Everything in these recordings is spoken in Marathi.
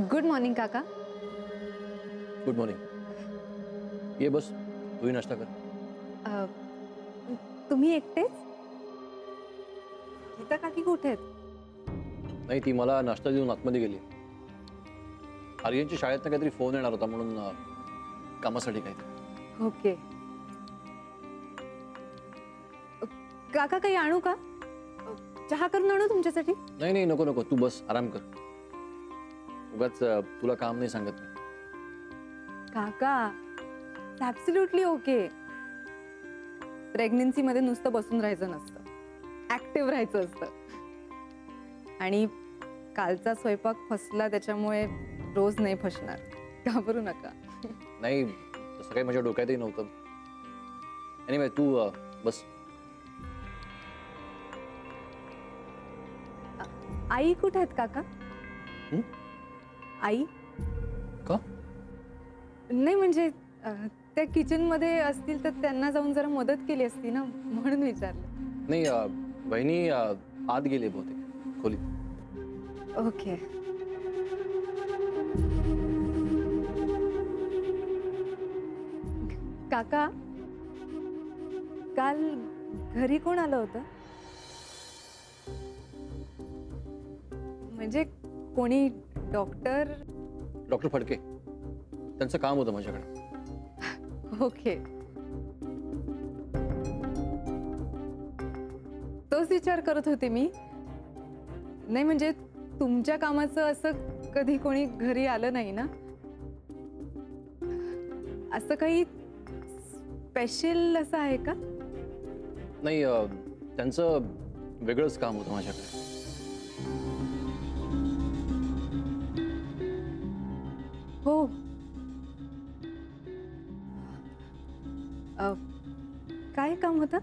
गुड मॉर्निंग काका. Good morning. ये बस तूही नाश्ता कर. तुम्ही एकटेच? गीता काकी कुठे आहेत? नाही, ती मला नाश्ता देऊन आतमध्ये गेली. आर्यनच्या शाळेतनं काहीतरी फोन येणार होता म्हणून कामासाठी काहीतरी. ओके. काका काही आणू का? चहा करून आणू तुमच्यासाठी? नाही नाही, नको नको, तू बस आराम कर. उगाच तुला काम नाही सांगत मी. काका ॲब्सोल्युटली ओके. प्रेग्नन्सी मध्ये नुसतं बसून राहायचं नसतं, ऍक्टिव्ह राहायचं असतं. आणि कालचा स्वयंपाक फसला त्याच्यामुळे रोज नाही फसणार, घाबरू नका. नाही, तसं काही माझ्या डोक्यातही नव्हतं. एनिवे तू बस. आई कुठे आहेत काका? आई का? नाही म्हणजे त्या किचन मध्ये असतील तर त्यांना जाऊन जरा मदत केली असती ना, म्हणून विचारलं. नाही, बहिणी आत गेली बहुतेक खोलीत. ओके. काका काल घरी कोण आलं होतं? म्हणजे कोणी? डॉक्टर? डॉक्टर फडके, त्यांचं काम होतं माझ्याकडे. ओके. तोच विचार करत होते मी. नाही म्हणजे तुमच्या कामाचं असं कधी कोणी घरी आलं नाही ना? असं काही स्पेशल असं आहे का? नाही, त्यांचं वेगळंच काम होतं माझ्याकडे. हो. काय काम होतं?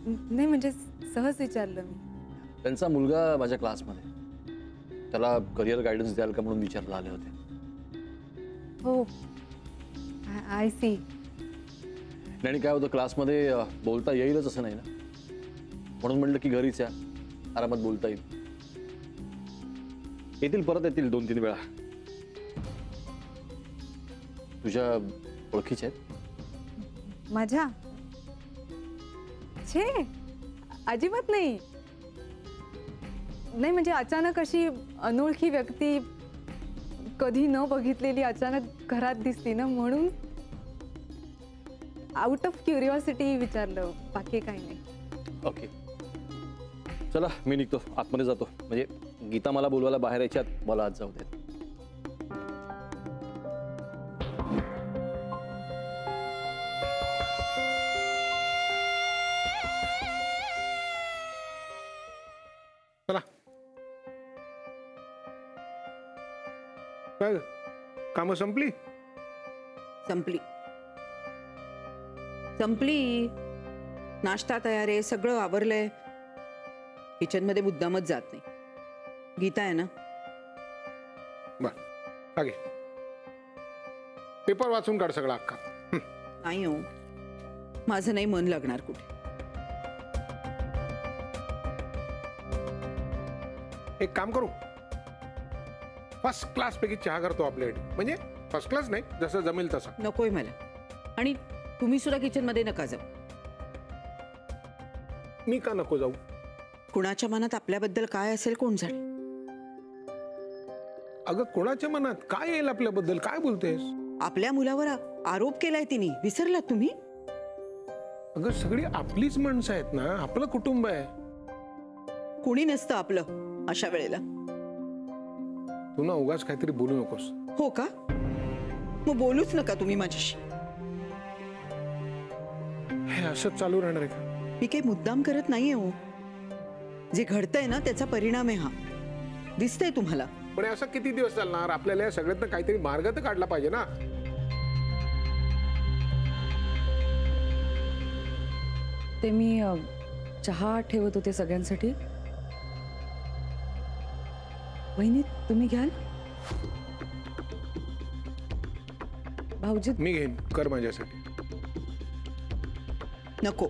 नाही म्हणजे सहज विचारलं मी. त्यांचा मुलगा माझ्या क्लासमध्ये, त्याला करिअर गायडन्स द्याल का म्हणून विचारला आले होते. हो, आय सी. आणि काय होतं, क्लासमध्ये बोलता येईलच असं नाही ना, म्हणून म्हटलं की घरीच या, आरामात बोलता येईल. येतील, परत येतील 2-3 वेळा. तुझ्या ओळखीच्या आहेत? माझ्या? छे, अजिबात नाही. नाही म्हणजे अचानक अशी अनोळखी व्यक्ती, कधी न बघितलेली अचानक घरात दिसली ना, म्हणून आउट ऑफ क्युरिओसिटी विचारलं, बाकी काही नाही. ओके, चला मी निघतो, आतमध्ये जातो. म्हणजे गीता मला बोलवायला बाहेर यायच्यात मला आज जाऊ देत. चला. काय कामं संपली? संपली संपली. नाश्ता तयार आहे, सगळं आवरलंय. किचन मध्ये मुद्दामच जात नाही. गीता आहे ना? बर, आगे पेपर वाचून काढ सगळा अख्खा. नाही हो, माझं नाही मन लागणार कुठे. एक काम करू, फर्स्ट क्लास पैकी चहा करतो आपल्याकडे. म्हणजे फर्स्ट क्लास नाही, जसं जमेल तसं. नकोय मला. आणि तुम्ही सुद्धा किचन मध्ये नका जाऊ. मी का नको जाऊ? कुणाच्या मनात आपल्याबद्दल काय असेल कोण जाणे. अगं, कोणाच्या मनात काय येईल आपल्याबद्दल? काय बोलतेस? आपल्या मुलावर आरोप केलाय तिने, विसरलात तुम्ही? अगं, सगळी आपलीच माणसं आहेत ना, आपलं कुटुंब आहे. कुणी नसतं आपलं अशा वेळेला. तू ना उगाच काहीतरी बोलू नकोस. हो का? मग बोलूच नका तुम्ही माझ्याशी. हे असंच चालू राहणार आहे का? मी काही मुद्दाम करत नाहीये हो. जे घडतंय ना त्याचा परिणाम आहे हा. दिसतंय तुम्हाला. पण असं किती दिवस चालणार? आपल्याला या सगळ्यातनं काहीतरी मार्ग तर काढला पाहिजे ना. ते मी चहा ठेवत होते सगळ्यांसाठी. वहिनी तुम्ही घ्याल? भाऊजी? मी घेईन, कर माझ्यासाठी. नको.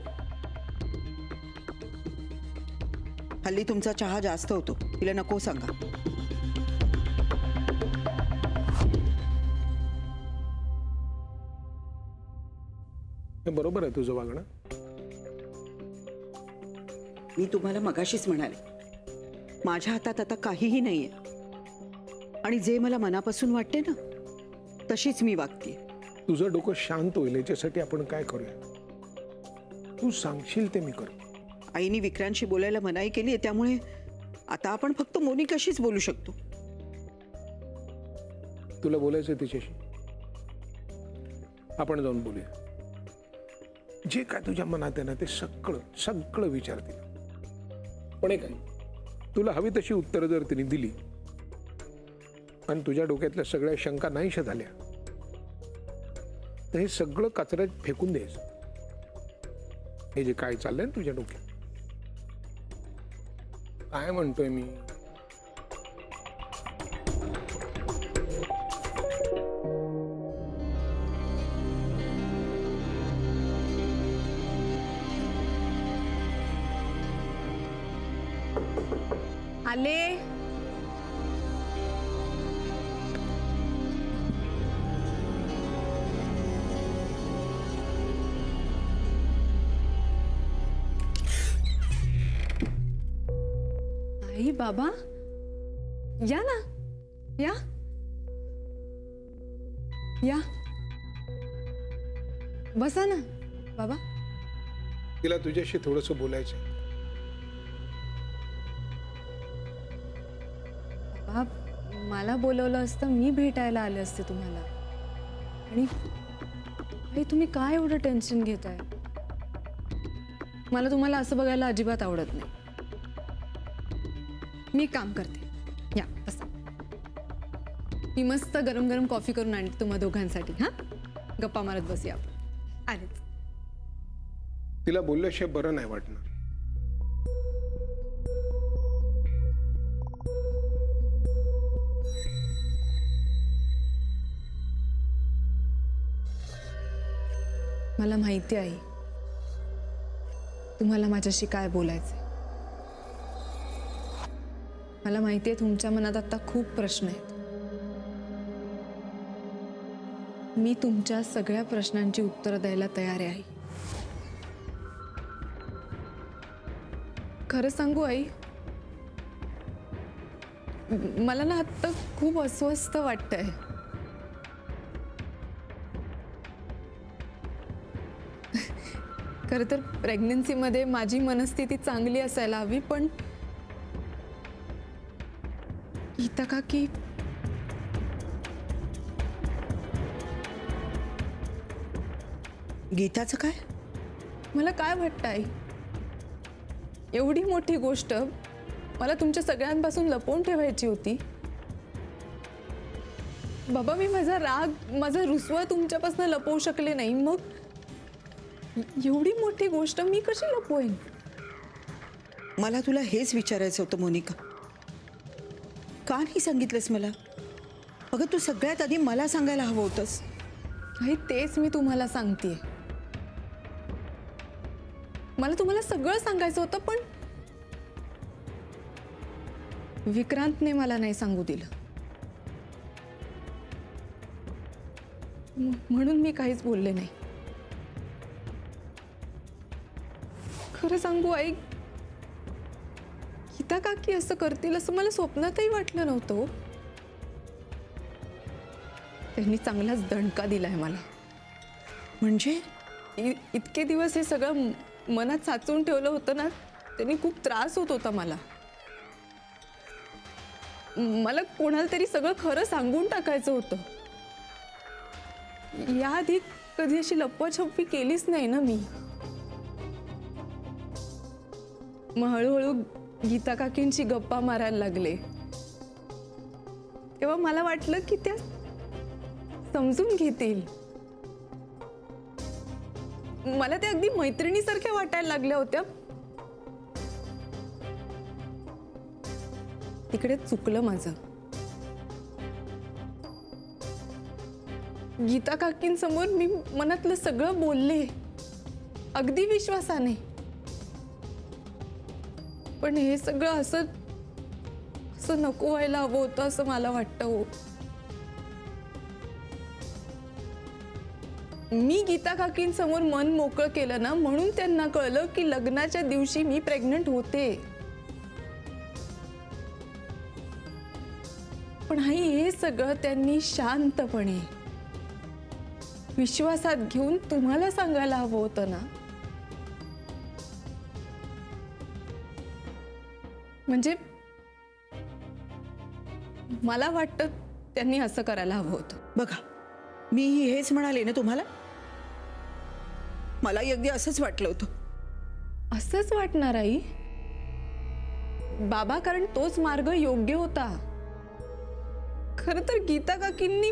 हल्ली तुमचा चहा जास्त होतो, तिला नको सांगा. हे बरोबर आहे तुझं वागणं. मी तुम्हाला मगाशीच म्हणाले, माझ्या हातात आता काहीही नाहीये आणि जे मला मनापासून वाटते ना तशीच मी वागते. तुझं डोकं शांत होईल याच्यासाठी आपण काय करूया? तू सांगशील ते मी करू. आईने विक्रांतशी बोलायला मनाई केली आहे, त्यामुळे आता आपण फक्त मोनिकाशीच बोलू शकतो. तुला बोलायचं तिच्याशी, आपण जाऊन बोलूया. जे काय तुझ्या मनात आहे ना ते सगळं सगळं विचार तिला. पण एक आहे, तुला हवी तशी उत्तरं जर तिने दिली आणि तुझ्या डोक्यातल्या सगळ्या शंका नाहीशा झाल्या तर हे सगळं कचऱ्यात फेकून द्यायचं. हे जे काय चाललंय ना तुझ्या डोक्यात, काय म्हणतोय मी? आले. आई बाबा या ना, या या, बसा ना बाबा. तिला तुझ्याशी थोडंसं बोलायचं. बाबा मला बोलवलं असतं, मी भेटायला आले असते तुम्हाला. आणि आई तुम्ही काय एवढं टेन्शन घेताय? मला तुम्हाला असं बघायला अजिबात आवडत नाही. मी काम करते, या बसा. मी मस्त गरम गरम कॉफी करून आणते तुम्हा दोघांसाठी. हा, गप्पा मारत बसूया आपण. आलेच. तिला बोलल्याशिवाय बरं नाही वाटणार. मला माहिती आहे तुम्हाला माझ्याशी काय बोलायचंय. मला माहिती आहे तुमच्या मनात आता खूप प्रश्न आहेत. मी तुमच्या सगळ्या प्रश्नांची उत्तरं द्यायला तयार आहे. खरं सांगू आई, मला ना आता खूप अस्वस्थ वाटतंय. खरं तर प्रेग्नन्सीमध्ये माझी मनस्थिती चांगली असायला हवी, पण गीता काकी गीताचं काय? मला काय वाटतं आई, एवढी मोठी गोष्ट मला तुमच्या सगळ्यांपासून लपवून ठेवायची होती. बाबा मी माझा राग, माझा रुसवा तुमच्यापासून लपवू शकले नाही, मग एवढी मोठी गोष्ट मी कशी लपवेन? मला तुला हेच विचारायचं होतं मोनिका, का नाही सांगितलंस मला? अगं तू सगळ्यात आधी मला सांगायला हवं होतंस. आई तेच मी तुम्हाला सांगतेय. मला तुम्हाला सगळं सांगायचं होतं, पण विक्रांतने मला नाही सांगू दिलं. म्हणून मी काहीच बोलले नाही. खरं सांगू आई, गीता काकी असं करतील असं मला स्वप्नातही वाटलं नव्हतं. त्यांनी चांगलाच दणका दिलाय मला. म्हणजे इतके दिवस हे सगळं मनात साचवून ठेवलं होतं ना, त्यांनी खूप त्रास होत होता मला. मला कोणाला तरी सगळं खरं सांगून टाकायचं होतं. याआधी कधी अशी लपवाछपवी केलीच नाही ना मी. मग हळूहळू गीता काकींची गप्पा मारायला लागले, तेव्हा मला वाटलं की त्या समजून घेतील. मला त्या अगदी मैत्रिणीसारख्या वाटायला लागल्या होत्या. तिकडे चुकलं माझं. गीता काकींसमोर मी मनातलं सगळं बोलले, अगदी विश्वासाने. पण हे सगळं असं नको व्हायला हवं होतं असं मला वाटतं. हो मी गीता काकींसमोर मन मोकळं केलं ना, म्हणून त्यांना कळलं की लग्नाच्या दिवशी मी प्रेग्नंट होते. पण आई, हे सगळं त्यांनी शांतपणे विश्वासात घेऊन तुम्हाला सांगायला हवं होतं ना. म्हणजे मला वाटतं त्यांनी असं करायला हवं होतं. बघा, मीही हेच म्हणाले ना तुम्हाला. मलाही अगदी असंच वाटलं होतं. असंच वाटणार आई बाबा, कारण तोच मार्ग योग्य होता. खर तर गीता काकींनी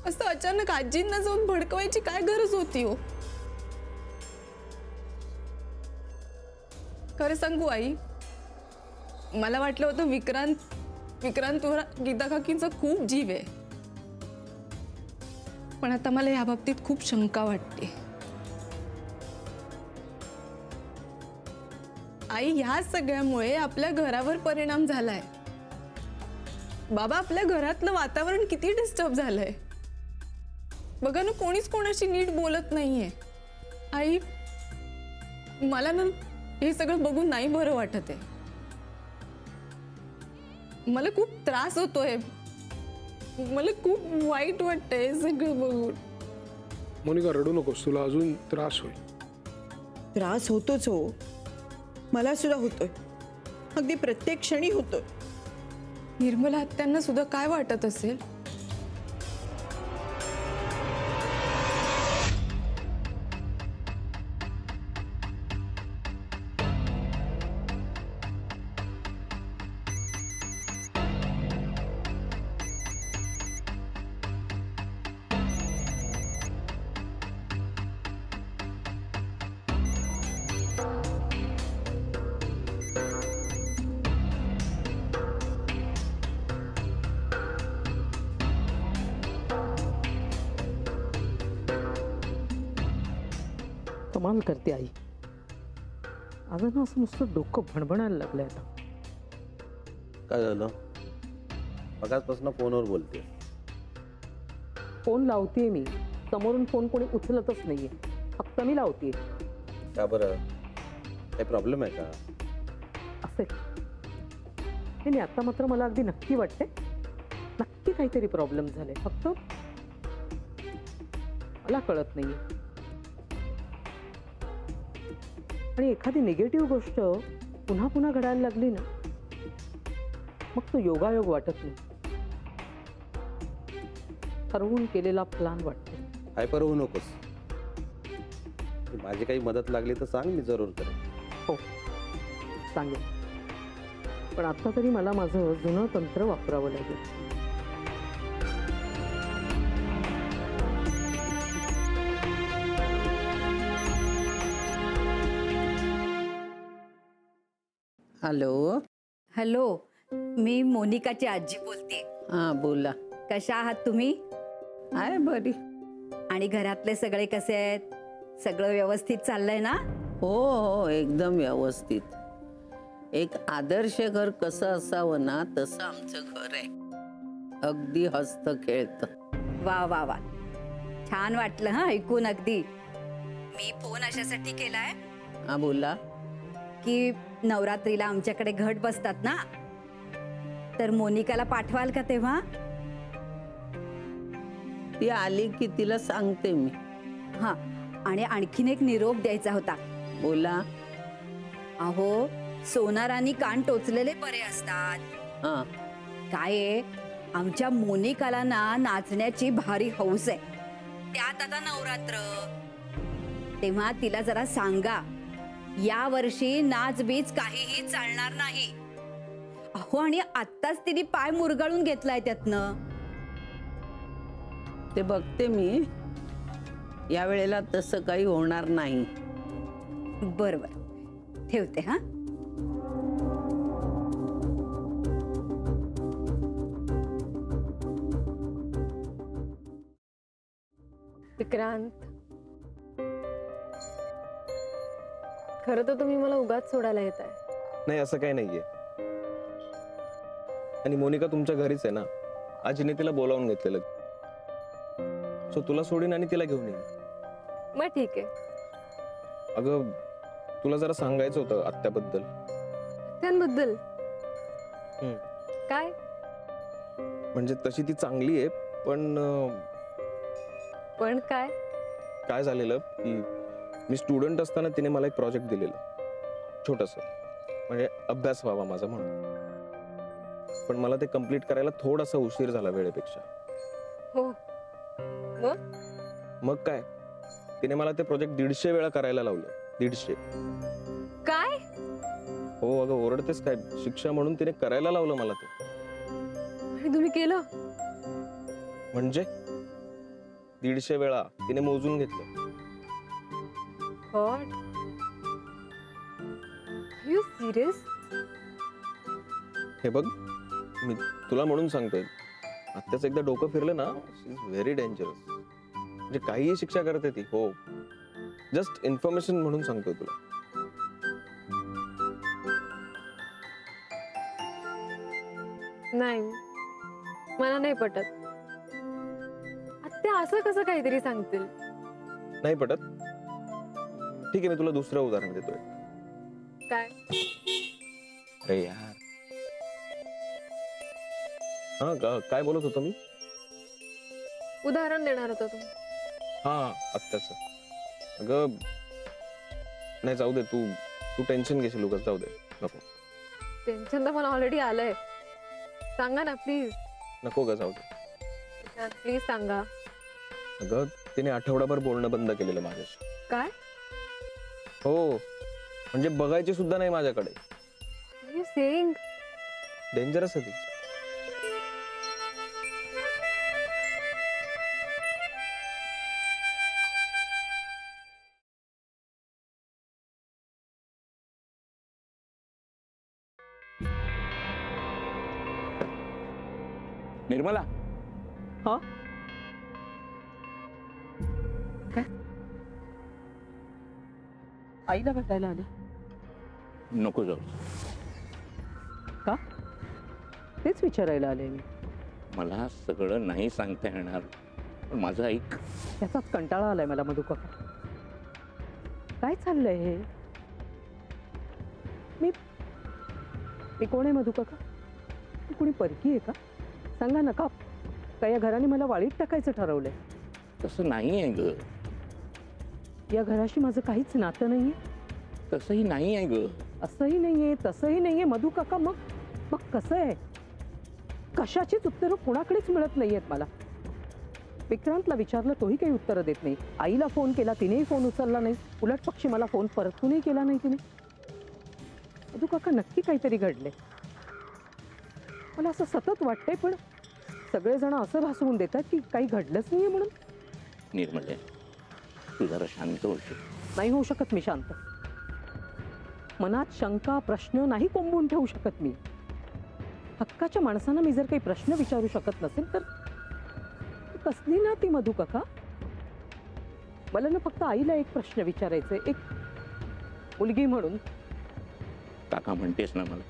असं अचानक आजींना जाऊन भडकवायची काय गरज होती हो? खरं सांगू आई, मला वाटलं होतं विक्रांतवर गीता काकींचा खूप जीव आहे. पण आता मला या बाबतीत खूप शंका वाटते. आई, ह्या सगळ्यामुळे आपल्या घरावर परिणाम झालाय. बाबा, आपल्या घरातलं वातावरण किती डिस्टर्ब झालंय बघा ना. कोणीच कोणाशी नीट बोलत नाहीये. आई, मला ना हे सगळं बघून नाही बरं वाटत आहे. मला खूप त्रास होतोय. मला खूप वाईट वाटतंय हे सगळं बघून. मोनिका, रडू नकोस, तुला अजून त्रास होईल. त्रास होतोच हो, मला सुद्धा होतोय. अगदी प्रत्येक क्षणी होतोय. निर्मला आत्यांना सुद्धा काय वाटत असेल? कमाल करते आई. अगं ना, असं नुसतं डोकं भणभणायला लागलंय आता. काय झालं? मगाचपासून फोनवर बोलते. फोन लावतेय मी, समोरून फोन कोणी उचलतच नाहीये, फक्त मी लावतेय. का बरं? काही प्रॉब्लेम आहे का? असेल. नाही, आता मात्र मला अगदी नक्की वाटते, नक्की काहीतरी प्रॉब्लेम झाले, फक्त मला कळत नाहीये. आणि एखादी निगेटिव्ह गोष्ट पुन्हा पुन्हा घडायला लागली ना, मग तो योगायोग वाटत नाही, ठरवून केलेला प्लॅन वाटतो. हायपर होऊ नकोस. माझी काही मदत लागली तर सांग, मी जरूर करेन. हो, सांगेल. पण आता तरी मला माझं जुनं तंत्र वापरावं लागेल. हॅलो. हॅलो, मी मोनिकाची आजी बोलते. हां, बोला. कशा आहात तुम्ही? आहे बरी. आणि घरातले सगळे कसे आहेत? सगळं व्यवस्थित चाललंय ना? हो हो, एकदम व्यवस्थित. एक आदर्श घर कसं असावं ना, तसं आमचं घर आहे. अगदी हसतं खेळतं. वा वा वा, छान वाटलं हा ऐकून. अगदी. मी फोन अशासाठी केलाय हां, बोला. की नवरात्रीला आमच्याकडे घट बसतात ना, तर मोनिकाला पाठवाल का तेव्हा? ती आली की तिला सांगते मी. हा, आणि आणखीन एक निरोप द्यायचा होता. बोला. अहो, सोनार आणि कान टोचलेले बरे असतात. हां. काय आहे, आमच्या मोनिकाला ना नाचण्याची भारी हौस आहे. त्यात आता नवरात्र, तेव्हा तिला जरा सांगा, या वर्षी नाच बीच काहीही चालणार नाही. अहो, आणि आत्ताच तिने पाय मुरगाळून घेतलाय त्यातनं. ते बघते मी. या वेळेला तसं काही होणार नाही. बरं बरं, ठेवते हा. विक्रांत, खरं तर तुम्ही मला उगाच सोडायला येत आहे. नाही, असं काही नाहीये. आणि मोनिका तुमच्या घरीच आहे ना, आजीने तिला बोलावून घेतलेलं. सो तुला सोडीन आणि तिला घेऊन येईन. मग ठीक आहे. अगं तुला जरा सांगायचं होतं आत्याबद्दल. त्यांबद्दल हम्म. काय? म्हणजे तशी ती चांगली आहे पण काय? काय झालेलं की मी स्टुडंट असताना तिने मला एक प्रोजेक्ट दिलेलं छोटंसं, म्हणजे अभ्यास व्हावा माझा म्हणून. पण मला ते कम्प्लीट करायला थोडासा उशीर झाला वेळेपेक्षा. हो. मग काय, तिने मला ते प्रोजेक्ट 150 वेळा करायला लावलं. 150. काय? हो अगं ओरडतेस काय, शिक्षा म्हणून तिने करायला लावलं मला ते. आणि तुम्ही केलं? म्हणजे 150 वेळा तिने मोजून घेतलं. God, you serious? हे बघ, मी तुला म्हणून सांगतोय, आत्ताच एकदा डोकं फिरलं ना, शी इज व्हेरी डेंजरस. म्हणजे काहीही शिक्षा करते ती. हो, जस्ट इन्फॉर्मेशन म्हणून सांगतोय तुला. नाही, मला नाही पटत. आत्या असं कसं काहीतरी सांगतील? नाही पटत? ठीक आहे, मी तुला दुसरं उदाहरण देतोय. काय? अरे यार, हा काय बोलत होतो मी? उदाहरण देणार होता तुम्ही. हा आत्ताच. अगं नाही, जाऊ दे, तू टेन्शन घेशील उगाच, जाऊ दे, नको. टेन्शन तर मला ऑलरेडी आलंय. सांगा ना प्लीज. नको ग, जाऊ दे. प्लीज सांगा. अगं तिने आठवडाभर बोलणं बंद केलेलं माझ्याशी. काय? हो, म्हणजे बघायची सुद्धा नाही माझ्याकडे. You saying? डेंजरस आहे ती. निर्मला. हा काय? आईला भेटायला आले? नको जाऊ. का? तेच विचारायला आले मी. मला सगळं नाही सांगता येणार, पण माझं ऐक. त्याचाच कंटाळा आलाय मला मधु काका. काय चाललंय हे? मी कोण आहे मधु काका? मी कोणी परकी आहे का? सांगा ना. का या घराने मला वाळीत टाकायचं ठरवलंय? तसं नाही आहे ग. या घराशी माझं काहीच नातं नाहीये. तसंही नाही आहे ग. असंही नाहीये, तसंही नाहीये मधु काका. मग कसं आहे? कशाचीच उत्तरं कुणाकडेच मिळत नाहीयेत मला. विक्रांतला विचारलं, तोही काही उत्तरं देत नाही. आईला फोन केला, तिनेही फोन उचलला नाही. उलट पक्षी मला फोन परतूनही केला नाही तिने. मधु काका, नक्की काहीतरी घडले. मला असं सतत वाटतंय, पण सगळेजण असं भासवून देतात की काही घडलंच नाहीये म्हणून. निर्मले, तू जरा शांत होशील? नाही होऊ शकत मी शांत. मनात शंका, प्रश्न नाही कोंबून ठेवू शकत मी. हक्काच्या माणसांना मी जर काही प्रश्न विचारू शकत नसेल तर कसली ना ती मधु काका. मला ना फक्त आईला एक प्रश्न विचारायचा आहे, एक मुलगी म्हणून. काका म्हणतेस ना मला,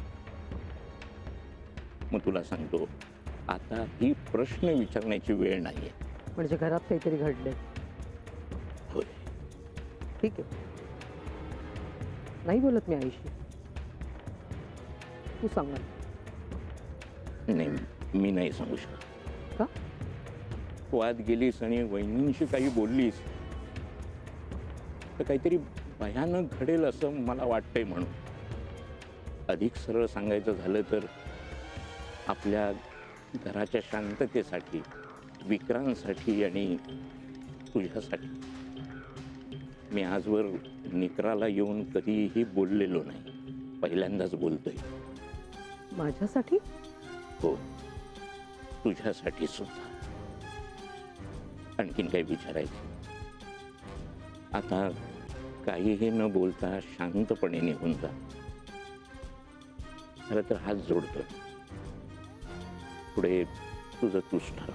मग तुला सांगतो, आता ही प्रश्न विचारण्याची वेळ नाहीये. म्हणजे घरात काहीतरी घडलंय? होय. ठीक आहे, नाही बोलत मी आईशी. तू सांग मला. नाही, मी नाही सांगू शकत. का? तू आत गेलीस आणि वहिनींशी काही बोललीस तर काहीतरी भयानक घडेल असं मला वाटतंय. म्हणून अधिक सरळ सांगायचं झालं तर आपल्या घराच्या शांततेसाठी, विक्रांतसाठी आणि तुझ्यासाठी मी आजवर निकराला येऊन कधीही बोललेलो नाही. पहिल्यांदाच बोलतोय. माझ्यासाठी? हो, तुझ्यासाठी सुद्धा. आणखीन काही विचारायचं? आता काहीही न बोलता शांतपणे निघून जा. खरं तर हात जोडतोय. पुढे तुझं तूच ठरव.